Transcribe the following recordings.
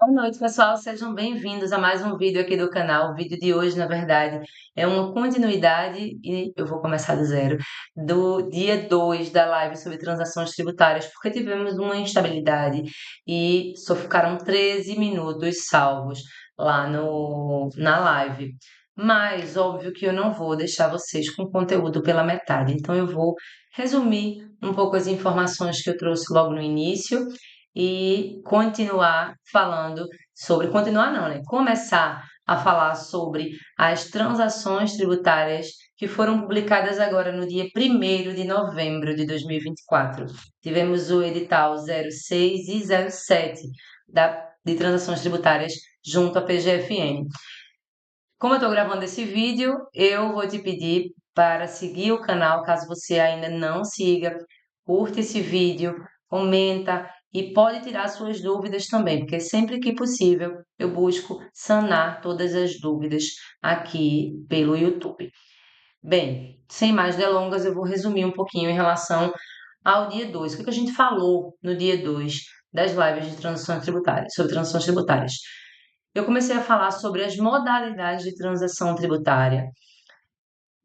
Boa noite, pessoal. Sejam bem-vindos a mais um vídeo aqui do canal. O vídeo de hoje, na verdade, é uma continuidade, e eu vou começar do zero, do dia 2 da live sobre transações tributárias, porque tivemos uma instabilidade e só ficaram 13 minutos salvos lá na live. Mas, óbvio que eu não vou deixar vocês com conteúdo pela metade, então eu vou resumir um pouco as informações que eu trouxe logo no início e continuar falando sobre, continuar não, né? Começar a falar sobre as transações tributárias que foram publicadas agora no dia 1º de novembro de 2024. Tivemos o edital 06 e 07 de transações tributárias junto à PGFN. Como eu estou gravando esse vídeo, eu vou te pedir para seguir o canal, caso você ainda não siga, curte esse vídeo, comenta e pode tirar suas dúvidas também, porque sempre que possível eu busco sanar todas as dúvidas aqui pelo YouTube. Bem, sem mais delongas, eu vou resumir um pouquinho em relação ao dia 2. O que a gente falou no dia 2 das lives de transações tributárias, sobre transações tributárias? Eu comecei a falar sobre as modalidades de transação tributária,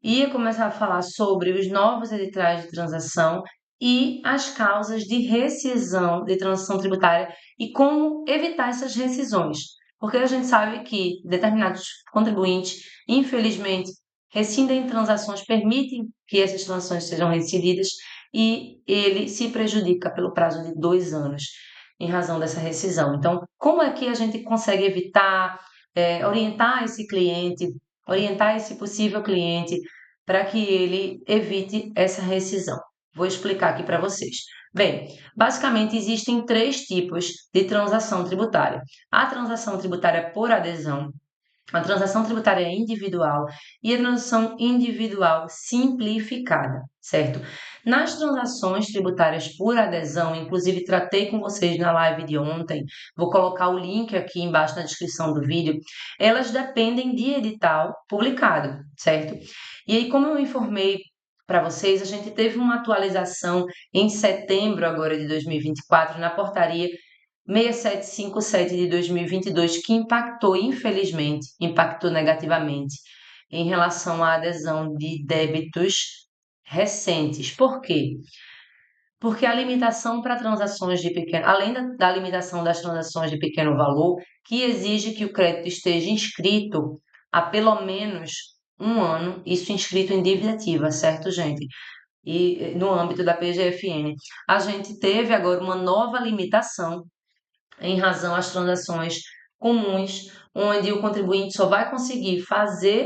ia começar a falar sobre os novos editais de transação e as causas de rescisão de transação tributária e como evitar essas rescisões. Porque a gente sabe que determinados contribuintes, infelizmente, rescindem transações, permitem que essas transações sejam rescindidas e ele se prejudica pelo prazo de 2 anos em razão dessa rescisão. Então, como é que a gente consegue evitar, orientar esse possível cliente para que ele evite essa rescisão? Vou explicar aqui para vocês. Bem, basicamente existem 3 tipos de transação tributária: a transação tributária por adesão, a transação tributária individual e a transação individual simplificada, certo? Nas transações tributárias por adesão, inclusive tratei com vocês na live de ontem, vou colocar o link aqui embaixo na descrição do vídeo, elas dependem de edital publicado, certo? E aí, como eu informei para vocês, a gente teve uma atualização em setembro agora de 2024 na portaria 6757 de 2022, que impactou, infelizmente, impactou negativamente em relação à adesão de débitos recentes. Por quê? Porque a limitação para transações de pequeno, além da limitação das transações de pequeno valor, que exige que o crédito esteja inscrito há pelo menos um ano, isso inscrito em dívida ativa, certo, gente? E no âmbito da PGFN, a gente teve agora uma nova limitação em razão às transações comuns, onde o contribuinte só vai conseguir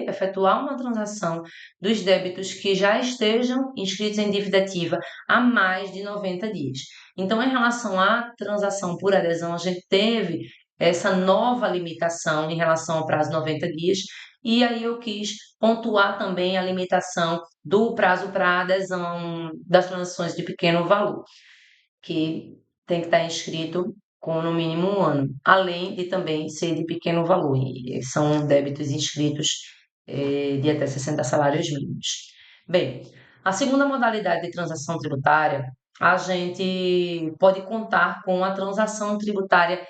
efetuar uma transação dos débitos que já estejam inscritos em dívida ativa há mais de 90 dias. Então, em relação à transação por adesão, a gente teve essa nova limitação em relação ao prazo de 90 dias, e aí eu quis pontuar também a limitação do prazo para adesão das transações de pequeno valor, que tem que estar inscrito com no mínimo um ano, além de também ser de pequeno valor, e são débitos inscritos de até 60 salários mínimos. Bem, a segunda modalidade de transação tributária, a gente pode contar com a transação tributária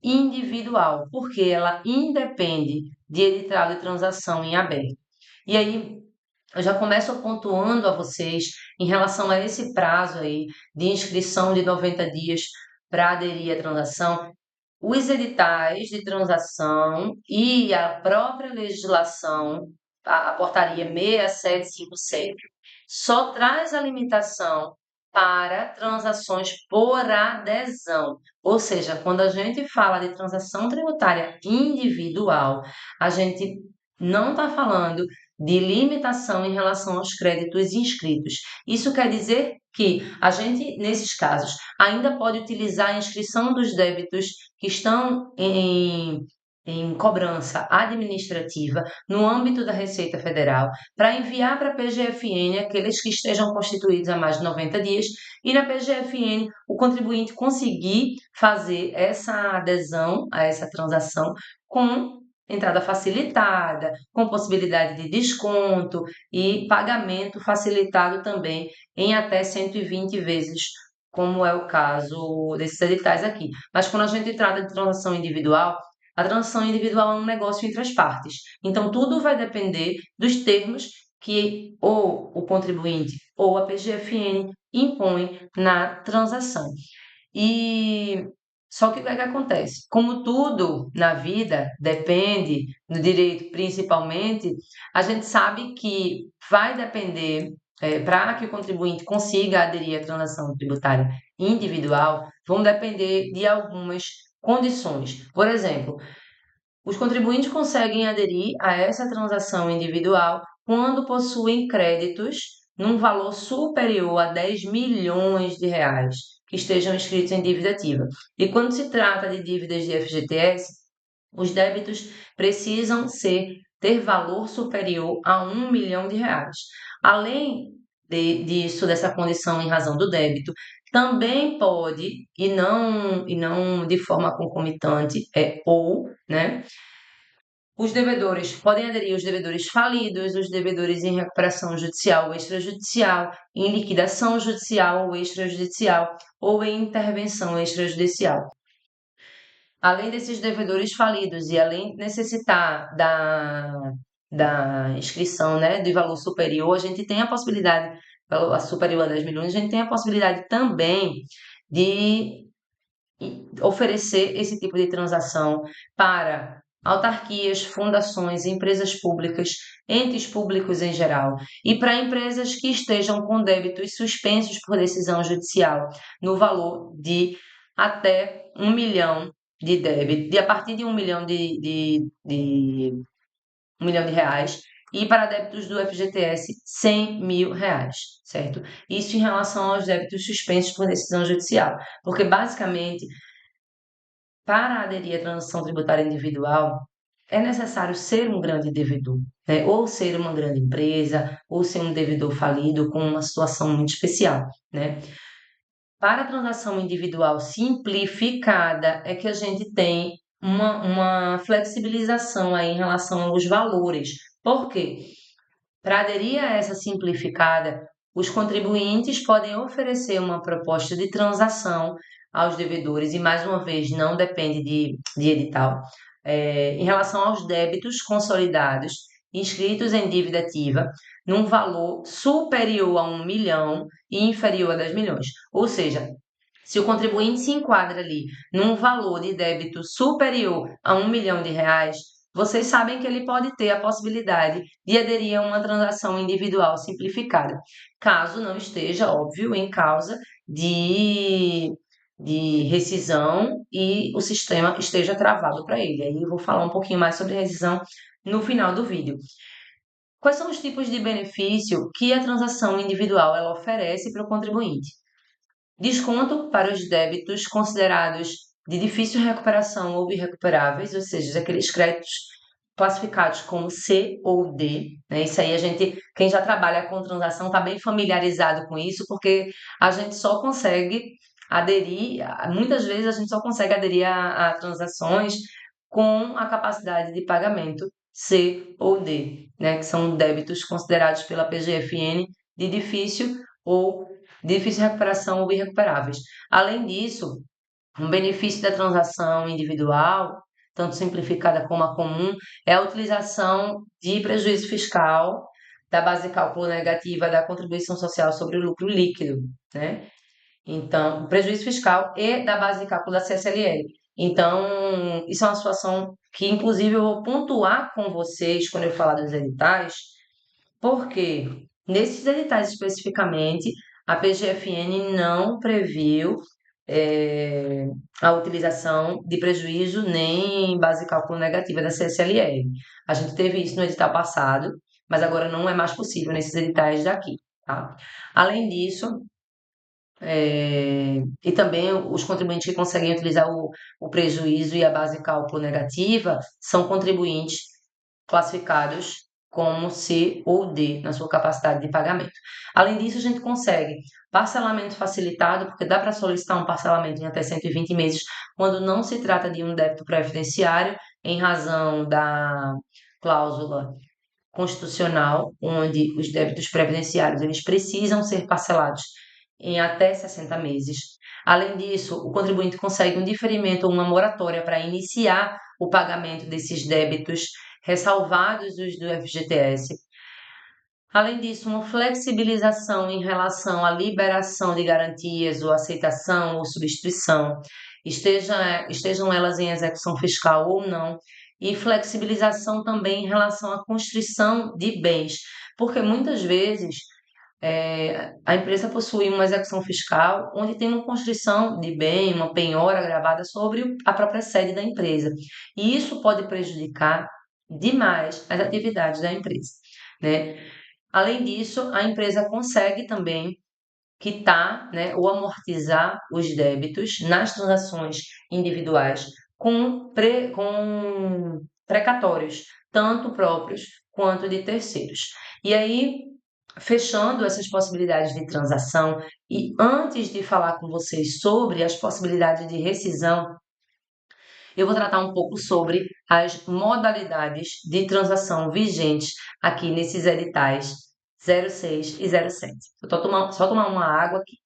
individual, porque ela independe de edital de transação em aberto. E aí, eu já começo pontuando a vocês em relação a esse prazo aí de inscrição de 90 dias para aderir à transação. Os editais de transação e a própria legislação, a portaria 6757, só traz a limitação para transações por adesão. Ou seja, quando a gente fala de transação tributária individual, a gente não está falando de limitação em relação aos créditos inscritos. Isso quer dizer que a gente, nesses casos, ainda pode utilizar a inscrição dos débitos que estão em cobrança administrativa no âmbito da Receita Federal para enviar para a PGFN aqueles que estejam constituídos há mais de 90 dias e na PGFN o contribuinte conseguir fazer essa adesão a essa transação com entrada facilitada, com possibilidade de desconto e pagamento facilitado também em até 120 vezes como é o caso desses editais aqui. Mas quando a gente trata de transação individual, a transação individual é um negócio entre as partes. Então, tudo vai depender dos termos que ou o contribuinte ou a PGFN impõe na transação. E só que o que é que acontece? Como tudo na vida depende, no direito principalmente, a gente sabe que vai depender, para que o contribuinte consiga aderir à transação tributária individual, vão depender de algumas condições. Por exemplo, os contribuintes conseguem aderir a essa transação individual quando possuem créditos num valor superior a 10 milhões de reais que estejam inscritos em dívida ativa. E quando se trata de dívidas de FGTS, os débitos precisam ter valor superior a 1 milhão de reais. Além disso, dessa condição em razão do débito, também pode, e não de forma concomitante, né? Os devedores podem aderir os devedores falidos, os devedores em recuperação judicial ou extrajudicial, em liquidação judicial ou extrajudicial, ou em intervenção extrajudicial. Além desses devedores falidos e além de necessitar da inscrição, né, de valor superior, a gente tem a possibilidade, valor superior a 10 milhões, a gente tem a possibilidade também de oferecer esse tipo de transação para autarquias, fundações, empresas públicas, entes públicos em geral, e para empresas que estejam com débitos suspensos por decisão judicial, no valor de até 1 milhão de débito, a partir de 1 milhão de 1 milhão de reais, e para débitos do FGTS, 100 mil reais, certo? Isso em relação aos débitos suspensos por decisão judicial, porque basicamente para aderir à transação tributária individual, é necessário ser um grande devedor, né? Ou ser uma grande empresa, ou ser um devedor falido com uma situação muito especial, né? Para a transação individual simplificada, é que a gente tem uma flexibilização aí em relação aos valores. Por quê? Para aderir a essa simplificada, os contribuintes podem oferecer uma proposta de transação aos devedores, e mais uma vez não depende de edital, em relação aos débitos consolidados inscritos em dívida ativa, num valor superior a 1 milhão e inferior a 10 milhões. Ou seja, se o contribuinte se enquadra ali num valor de débito superior a 1 milhão de reais, vocês sabem que ele pode ter a possibilidade de aderir a uma transação individual simplificada, caso não esteja, óbvio, em causa de rescisão e o sistema esteja travado para ele. Aí eu vou falar um pouquinho mais sobre rescisão no final do vídeo. Quais são os tipos de benefício que a transação individual ela oferece para o contribuinte? Desconto para os débitos considerados de difícil recuperação ou irrecuperáveis, ou seja, aqueles créditos classificados como C ou D, né? Isso aí quem já trabalha com transação está bem familiarizado com isso, porque a gente só consegue aderir, muitas vezes a gente só consegue aderir a transações com a capacidade de pagamento C ou D, né? Que são débitos considerados pela PGFN de difícil recuperação ou irrecuperáveis. Além disso, um benefício da transação individual, tanto simplificada como a comum, é a utilização de prejuízo fiscal da base de cálculo negativa da contribuição social sobre o lucro líquido, né? Então, prejuízo fiscal e da base de cálculo da CSLL. Então, isso é uma situação que, inclusive, eu vou pontuar com vocês quando eu falar dos editais, porque nesses editais especificamente, a PGFN não previu eh, a utilização de prejuízo nem base de cálculo negativa da CSLL. A gente teve isso no edital passado, mas agora não é mais possível nesses editais daqui, tá? Além disso, e também os contribuintes que conseguem utilizar o prejuízo e a base de cálculo negativa são contribuintes classificados como C ou D na sua capacidade de pagamento. Além disso, a gente consegue parcelamento facilitado, porque dá para solicitar um parcelamento em até 120 meses quando não se trata de um débito previdenciário, em razão da cláusula constitucional, onde os débitos previdenciários eles precisam ser parcelados em até 60 meses. Além disso, o contribuinte consegue um diferimento ou uma moratória para iniciar o pagamento desses débitos ressalvados os do FGTS. Além disso, uma flexibilização em relação à liberação de garantias ou aceitação ou substituição, estejam elas em execução fiscal ou não, e flexibilização também em relação à constrição de bens, porque muitas vezes a empresa possui uma execução fiscal onde tem uma constrição de bem, uma penhora gravada sobre a própria sede da empresa. E isso pode prejudicar demais as atividades da empresa, né? Além disso, a empresa consegue também quitar, né, ou amortizar os débitos nas transações individuais com precatórios, tanto próprios quanto de terceiros. E aí, fechando essas possibilidades de transação, e antes de falar com vocês sobre as possibilidades de rescisão, eu vou tratar um pouco sobre as modalidades de transação vigentes aqui nesses editais 06 e 07. Eu tô só tomar uma água aqui.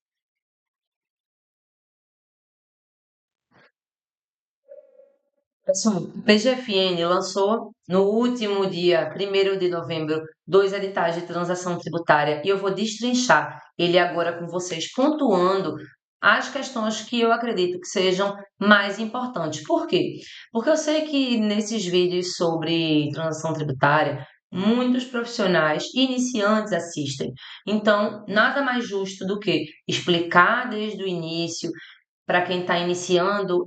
Pessoal, o PGFN lançou no último dia 1º de novembro 2 editais de transação tributária e eu vou destrinchar ele agora com vocês, pontuando as questões que eu acredito que sejam mais importantes. Por quê? Porque eu sei que nesses vídeos sobre transação tributária, muitos profissionais iniciantes assistem. Então, nada mais justo do que explicar desde o início para quem está iniciando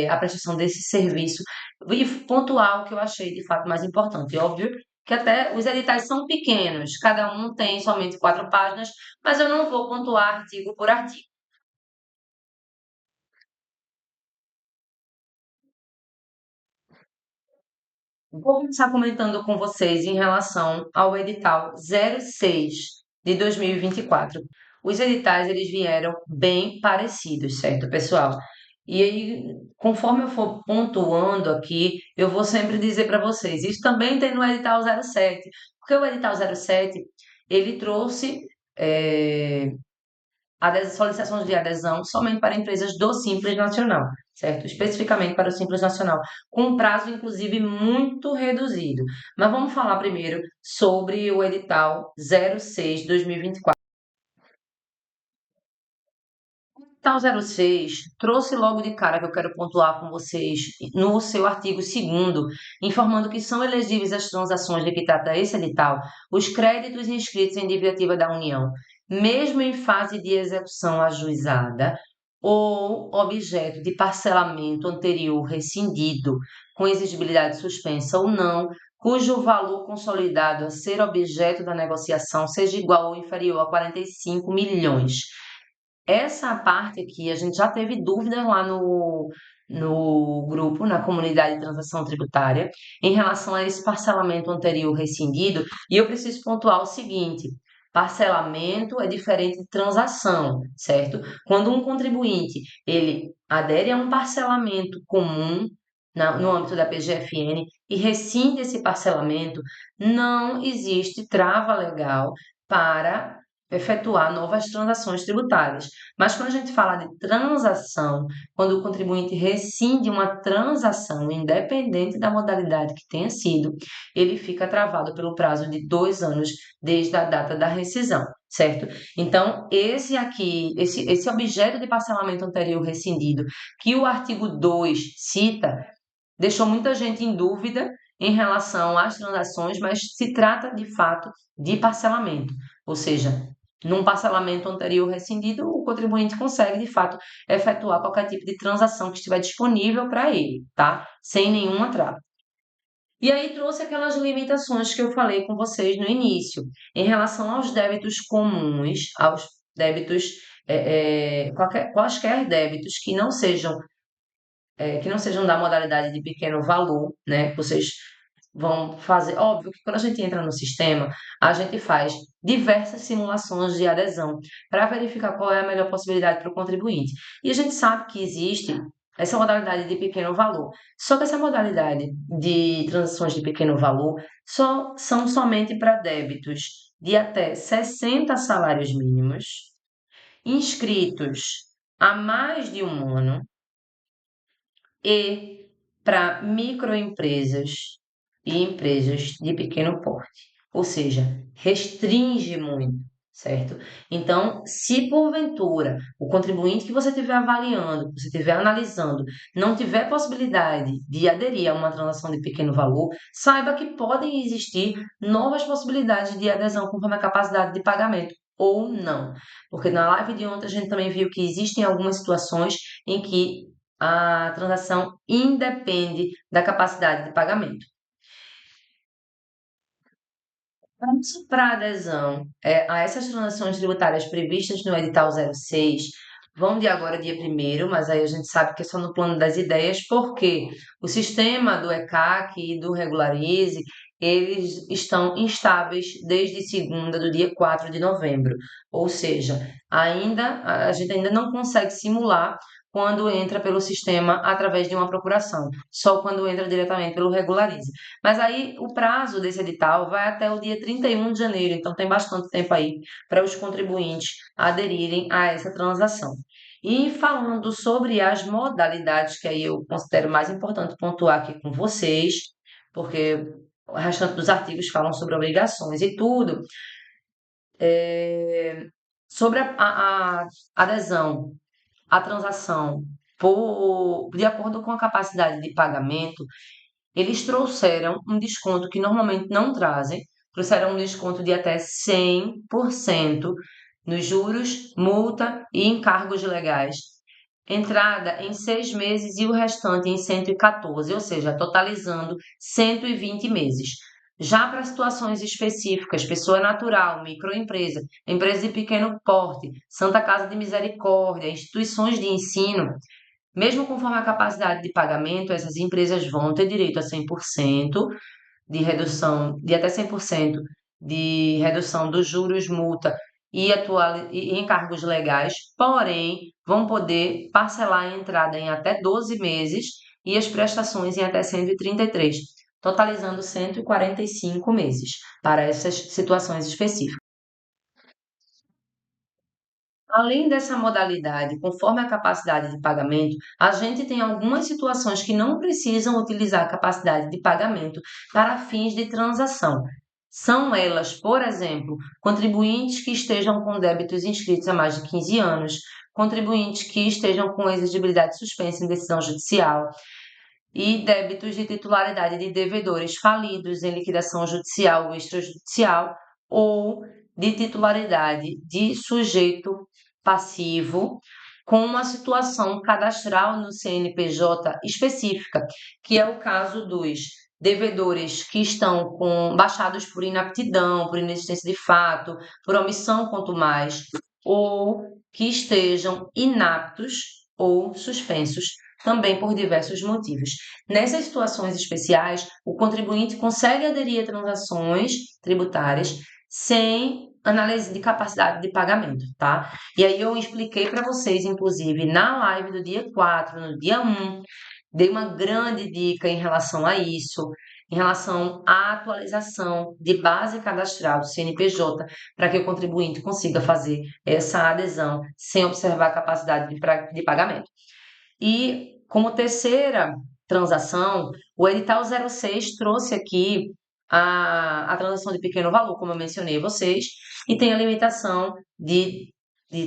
a prestação desse serviço e pontuar o que eu achei de fato mais importante. Óbvio que até os editais são pequenos, cada um tem somente 4 páginas, mas eu não vou pontuar artigo por artigo. Vou começar comentando com vocês em relação ao edital 06 de 2024. Os editais eles vieram bem parecidos, certo, pessoal? E aí, conforme eu for pontuando aqui, eu vou sempre dizer para vocês, isso também tem no edital 07, porque o edital 07, ele trouxe eh, solicitações de adesão somente para empresas do Simples Nacional, certo? Especificamente para o Simples Nacional, com um prazo, inclusive, muito reduzido. Mas vamos falar primeiro sobre o edital 06/2024. O edital 06 trouxe logo de cara que eu quero pontuar com vocês no seu artigo 2º, informando que são elegíveis as transações de que trata esse edital os créditos inscritos em dívida ativa da União, mesmo em fase de execução ajuizada ou objeto de parcelamento anterior rescindido, com exigibilidade suspensa ou não, cujo valor consolidado a ser objeto da negociação seja igual ou inferior a 45 milhões. Essa parte aqui, a gente já teve dúvidas lá no grupo, na comunidade de transação tributária, em relação a esse parcelamento anterior rescindido, e eu preciso pontuar o seguinte: parcelamento é diferente de transação, certo? Quando um contribuinte ele adere a um parcelamento comum no âmbito da PGFN e rescinde esse parcelamento, não existe trava legal para efetuar novas transações tributárias. Mas quando a gente fala de transação, quando o contribuinte rescinde uma transação, independente da modalidade que tenha sido, ele fica travado pelo prazo de 2 anos desde a data da rescisão, certo? Então, esse aqui, esse objeto de parcelamento anterior rescindido, que o artigo 2 cita, deixou muita gente em dúvida em relação às transações, mas se trata de fato de parcelamento, ou seja, num parcelamento anterior rescindido, o contribuinte consegue de fato efetuar qualquer tipo de transação que estiver disponível para ele, tá? Sem nenhuma trava. E aí trouxe aquelas limitações que eu falei com vocês no início, em relação aos débitos comuns, aos débitos, quaisquer débitos que não sejam da modalidade de pequeno valor, né? Vocês vão fazer. Óbvio que quando a gente entra no sistema, a gente faz diversas simulações de adesão para verificar qual é a melhor possibilidade para o contribuinte. E a gente sabe que existe essa modalidade de pequeno valor. Só que essa modalidade de transações de pequeno valor são somente para débitos de até 60 salários mínimos inscritos há mais de um ano e para microempresas e empresas de pequeno porte. Ou seja, restringe muito, certo? Então, se porventura o contribuinte que você estiver avaliando, que você estiver analisando, não tiver possibilidade de aderir a uma transação de pequeno valor, saiba que podem existir novas possibilidades de adesão conforme a capacidade de pagamento. Ou não, porque na live de ontem a gente também viu que existem algumas situações em que a transação independe da capacidade de pagamento. Para adesão a essas transações tributárias previstas no edital 06, vão de agora dia 1º, mas aí a gente sabe que é só no plano das ideias, porque o sistema do ECAC e do Regularize, eles estão instáveis desde segunda do dia 4 de novembro. Ou seja, a gente ainda não consegue simular quando entra pelo sistema através de uma procuração, só quando entra diretamente pelo Regularize. Mas aí o prazo desse edital vai até o dia 31 de janeiro, então tem bastante tempo aí para os contribuintes aderirem a essa transação. E falando sobre as modalidades, que aí eu considero mais importante pontuar aqui com vocês, porque o restante dos artigos falam sobre obrigações e tudo, sobre a adesão à transação de acordo com a capacidade de pagamento, eles trouxeram um desconto que normalmente não trazem, trouxeram um desconto de até 100% nos juros, multa e encargos legais. Entrada em 6 meses e o restante em 114, ou seja, totalizando 120 meses. Já para situações específicas, pessoa natural, microempresa, empresa de pequeno porte, Santa Casa de Misericórdia, instituições de ensino, mesmo conforme a capacidade de pagamento, essas empresas vão ter direito a 100% de redução, de até 100% de redução dos juros, multa e encargos legais, porém, vão poder parcelar a entrada em até 12 meses e as prestações em até 133, totalizando 145 meses para essas situações específicas. Além dessa modalidade, conforme a capacidade de pagamento, a gente tem algumas situações que não precisam utilizar a capacidade de pagamento para fins de transação. São elas, por exemplo, contribuintes que estejam com débitos inscritos há mais de 15 anos, contribuintes que estejam com exigibilidade suspensa em decisão judicial e débitos de titularidade de devedores falidos em liquidação judicial ou extrajudicial ou de titularidade de sujeito passivo com uma situação cadastral no CNPJ específica, que é o caso dos devedores que estão baixados por inaptidão, por inexistência de fato, por omissão quanto mais, ou que estejam inaptos ou suspensos também por diversos motivos. Nessas situações especiais, o contribuinte consegue aderir a transações tributárias sem análise de capacidade de pagamento, tá? E aí eu expliquei para vocês, inclusive, na live do dia 4, no dia 1, dei uma grande dica em relação a isso, em relação à atualização de base cadastral do CNPJ, para que o contribuinte consiga fazer essa adesão sem observar a capacidade de pagamento. E como terceira transação, o edital 06 trouxe aqui a transação de pequeno valor, como eu mencionei a vocês, e tem a limitação de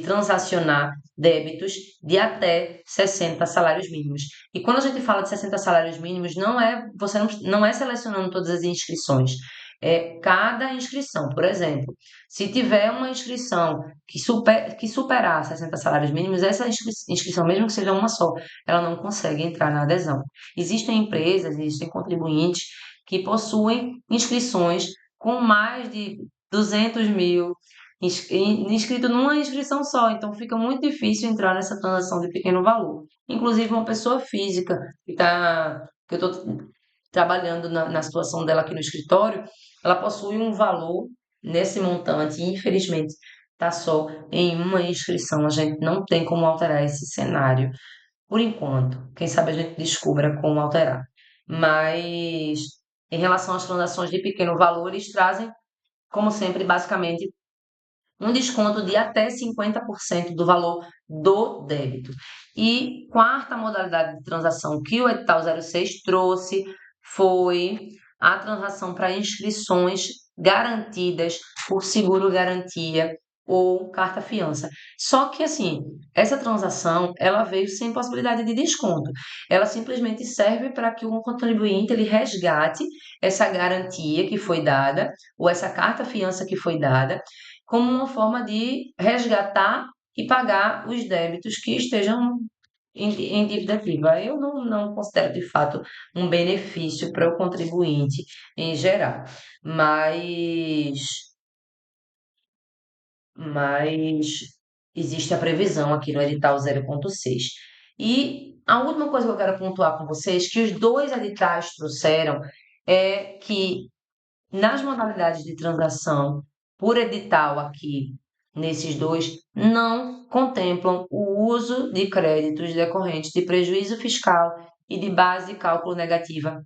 transacionar débitos de até 60 salários mínimos. E quando a gente fala de 60 salários mínimos, você não é selecionando todas as inscrições, é cada inscrição. Por exemplo, se tiver uma inscrição que superar 60 salários mínimos, essa inscrição, mesmo que seja uma só, ela não consegue entrar na adesão. Existem empresas, existem contribuintes que possuem inscrições com mais de 200 mil inscrito numa inscrição só, então fica muito difícil entrar nessa transação de pequeno valor. Inclusive, uma pessoa física que eu estou trabalhando na situação dela aqui no escritório, ela possui um valor nesse montante e, infelizmente, está só em uma inscrição. A gente não tem como alterar esse cenário por enquanto. Quem sabe a gente descubra como alterar. Mas, em relação às transações de pequeno valor, eles trazem, como sempre, basicamente um desconto de até 50% do valor do débito. E quarta modalidade de transação que o edital 06 trouxe foi a transação para inscrições garantidas por seguro garantia ou carta fiança. Só que assim, essa transação, ela veio sem possibilidade de desconto. Ela simplesmente serve para que o contribuinte ele resgate essa garantia que foi dada ou essa carta fiança que foi dada como uma forma de resgatar e pagar os débitos que estejam em dívida ativa. Eu não considero de fato um benefício para o contribuinte em geral, mas, mas existe a previsão aqui no edital 0.6. E a última coisa que eu quero pontuar com vocês, que os dois editais trouxeram, é que nas modalidades de transação por edital aqui, nesses dois, não contemplam o uso de créditos decorrentes de prejuízo fiscal e de base de cálculo negativa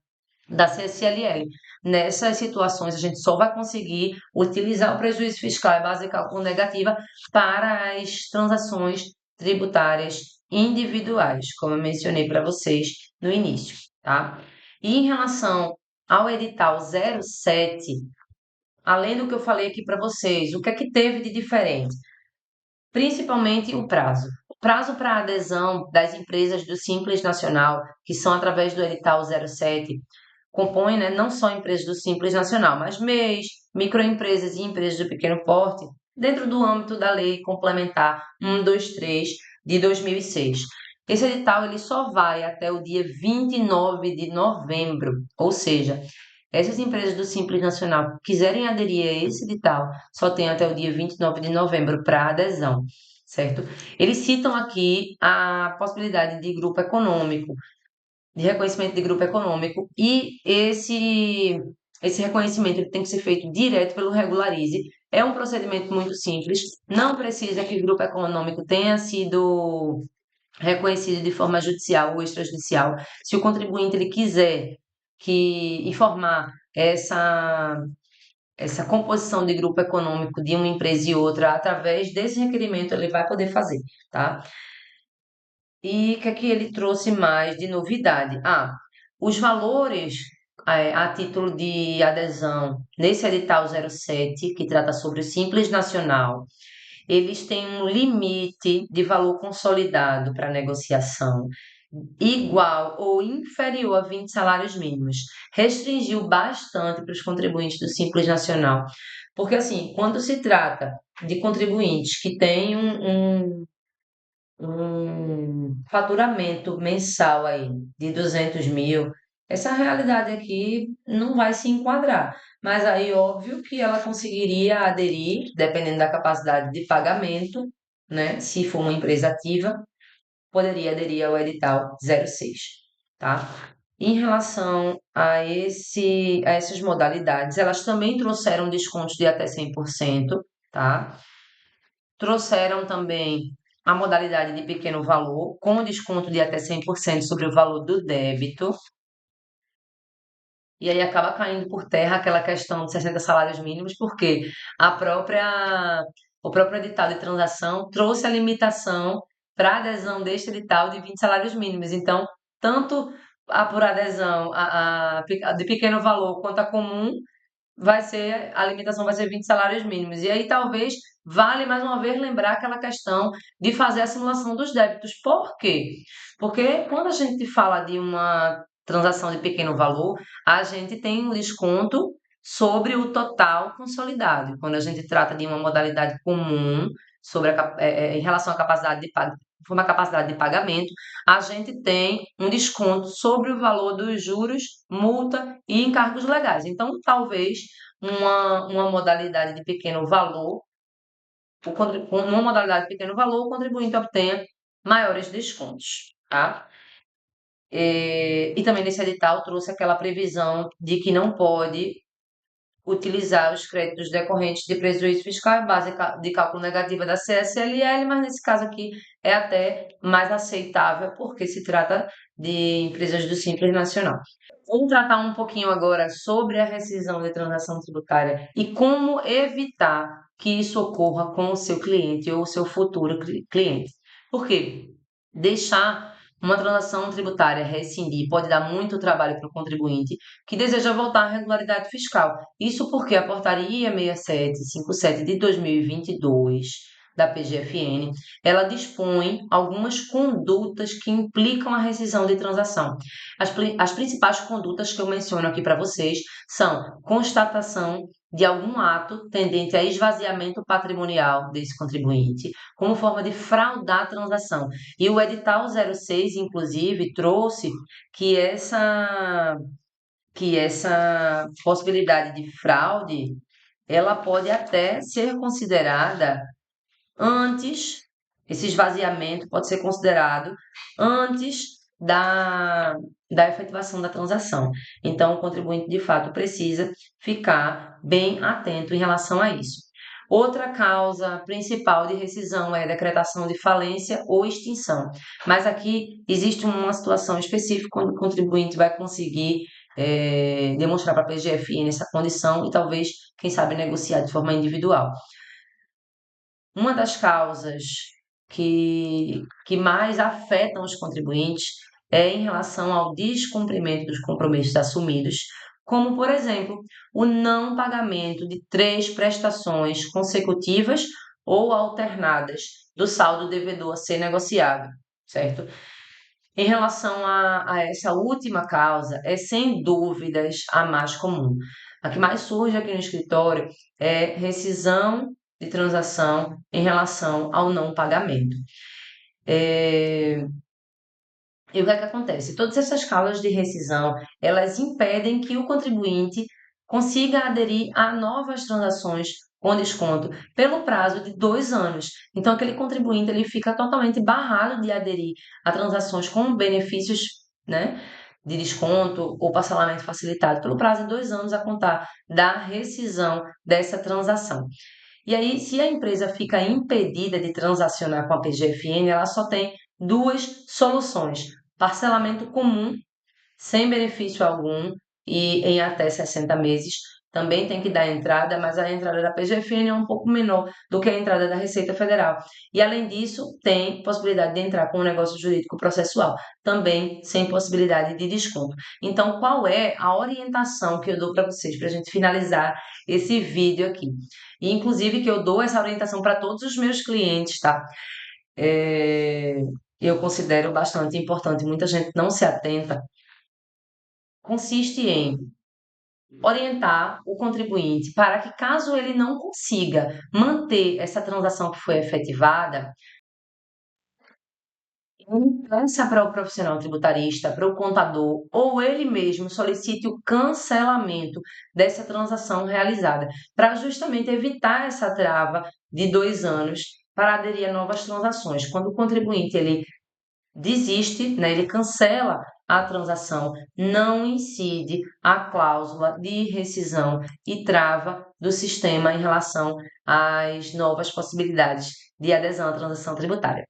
da CSLL. Nessas situações, a gente só vai conseguir utilizar o prejuízo fiscal e base de cálculo negativa para as transações tributárias individuais, como eu mencionei para vocês no início, tá? E em relação ao edital 07, além do que eu falei aqui para vocês, o que é que teve de diferente? Principalmente o prazo. O prazo para adesão das empresas do Simples Nacional, que são através do edital 07, compõe, né, não só empresas do Simples Nacional, mas MEIs, microempresas e empresas de pequeno porte, dentro do âmbito da Lei Complementar 123 de 2006. Esse edital ele só vai até o dia 29 de novembro, ou seja, essas empresas do Simples Nacional que quiserem aderir a esse edital, só tem até o dia 29 de novembro para adesão, certo? Eles citam aqui a possibilidade de grupo econômico, de reconhecimento de grupo econômico, e esse reconhecimento ele tem que ser feito direto pelo Regularize. É um procedimento muito simples, não precisa que o grupo econômico tenha sido reconhecido de forma judicial ou extrajudicial. Se o contribuinte ele quiser que informar essa composição de grupo econômico de uma empresa e outra através desse requerimento, ele vai poder fazer, tá? E o que é que ele trouxe mais de novidade? Os valores a título de adesão nesse edital 07, que trata sobre o Simples Nacional, eles têm um limite de valor consolidado para negociação igual ou inferior a 20 salários mínimos. Restringiu bastante para os contribuintes do Simples Nacional, porque assim, quando se trata de contribuintes que têm um faturamento mensal aí de 200 mil, essa realidade aqui não vai se enquadrar. Mas aí, óbvio que ela conseguiria aderir, dependendo da capacidade de pagamento, né? Se for uma empresa ativa, poderia aderir ao edital 06, tá? Em relação a essas modalidades, elas também trouxeram descontos de até 100%, tá? Trouxeram também a modalidade de pequeno valor, com desconto de até 100% sobre o valor do débito. E aí acaba caindo por terra aquela questão de 60 salários mínimos, porque a própria, o próprio edital de transação trouxe a limitação para adesão deste edital de 20 salários mínimos. Então, tanto a por adesão a de pequeno valor quanto a comum a limitação vai ser 20 salários mínimos. E aí talvez vale mais uma vez lembrar aquela questão de fazer a simulação dos débitos. Por quê? Porque quando a gente fala de uma transação de pequeno valor, a gente tem um desconto sobre o total consolidado. Quando a gente trata de uma modalidade comum em relação à capacidade de uma capacidade de pagamento, a gente tem um desconto sobre o valor dos juros, multa e encargos legais. Então, talvez uma modalidade de pequeno valor, numa modalidade de pequeno valor, o contribuinte obtenha maiores descontos, tá? E também nesse edital trouxe aquela previsão de que não pode utilizar os créditos decorrentes de prejuízo fiscal em base de cálculo negativa da CSLL, mas nesse caso aqui é até mais aceitável porque se trata de empresas do Simples Nacional. Vamos tratar um pouquinho agora sobre a rescisão de transação tributária e como evitar que isso ocorra com o seu cliente ou o seu futuro cliente. Por quê? Deixar uma transação tributária rescindir pode dar muito trabalho para o contribuinte que deseja voltar à regularidade fiscal. Isso porque a Portaria 6757 de 2022 da PGFN, ela dispõe algumas condutas que implicam a rescisão de transação. As principais condutas que eu menciono aqui para vocês são constatação de algum ato tendente a esvaziamento patrimonial desse contribuinte, como forma de fraudar a transação. E o edital 06, inclusive, trouxe que essa possibilidade de fraude, ela pode até ser considerada antes, esse esvaziamento pode ser considerado antes da efetivação da transação. Então, o contribuinte, de fato, precisa ficar bem atento em relação a isso. Outra causa principal de rescisão é a decretação de falência ou extinção. Mas aqui existe uma situação específica quando o contribuinte vai conseguir demonstrar para a PGFN essa condição e talvez, quem sabe, negociar de forma individual. Uma das causas que mais afetam os contribuintes é em relação ao descumprimento dos compromissos assumidos, como, por exemplo, o não pagamento de 3 prestações consecutivas ou alternadas do saldo devedor a ser negociado, certo? Em relação a essa última causa, é sem dúvidas a mais comum. A que mais surge aqui no escritório é rescisão de transação em relação ao não pagamento. E o que é que acontece? Todas essas causas de rescisão, elas impedem que o contribuinte consiga aderir a novas transações com desconto pelo prazo de 2 anos. Então, aquele contribuinte ele fica totalmente barrado de aderir a transações com benefícios, né, de desconto ou parcelamento facilitado pelo prazo de 2 anos a contar da rescisão dessa transação. E aí, se a empresa fica impedida de transacionar com a PGFN, ela só tem duas soluções: parcelamento comum, sem benefício algum e em até 60 meses. Também tem que dar entrada, mas a entrada da PGFN é um pouco menor do que a entrada da Receita Federal. E, além disso, tem possibilidade de entrar com um negócio jurídico processual, também sem possibilidade de desconto. Então, qual é a orientação que eu dou para vocês, para a gente finalizar esse vídeo aqui? E, inclusive, que eu dou essa orientação para todos os meus clientes, tá? Eu considero bastante importante, muita gente não se atenta, consiste em orientar o contribuinte para que, caso ele não consiga manter essa transação que foi efetivada, peça para o profissional tributarista, para o contador, ou ele mesmo solicite o cancelamento dessa transação realizada, para justamente evitar essa trava de 2 anos para aderir a novas transações. Quando o contribuinte ele desiste, né, ele cancela a transação, não incide a cláusula de rescisão e trava do sistema em relação às novas possibilidades de adesão à transação tributária.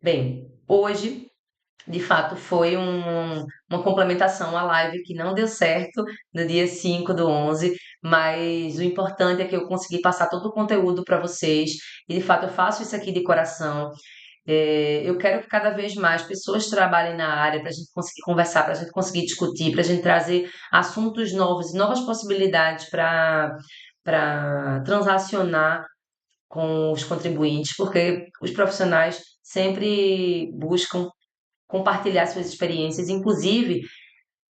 Bem, hoje, de fato, foi uma complementação à live que não deu certo no dia 5/11, mas o importante é que eu consegui passar todo o conteúdo para vocês e, de fato, eu faço isso aqui de coração. Eu quero que cada vez mais pessoas trabalhem na área para a gente conseguir conversar, para a gente conseguir discutir, para a gente trazer assuntos novos e novas possibilidades para transacionar com os contribuintes, porque os profissionais sempre buscam compartilhar suas experiências, inclusive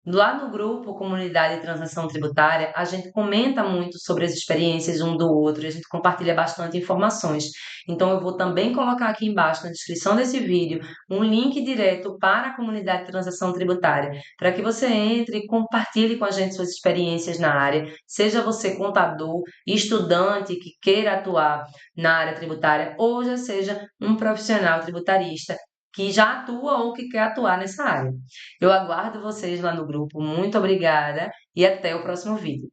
lá no grupo Comunidade de Transação Tributária, a gente comenta muito sobre as experiências um do outro, a gente compartilha bastante informações. Então, eu vou também colocar aqui embaixo, na descrição desse vídeo, um link direto para a Comunidade de Transação Tributária, para que você entre e compartilhe com a gente suas experiências na área, seja você contador, estudante que queira atuar na área tributária, ou já seja um profissional tributarista que já atua ou que quer atuar nessa área. Eu aguardo vocês lá no grupo. Muito obrigada e até o próximo vídeo.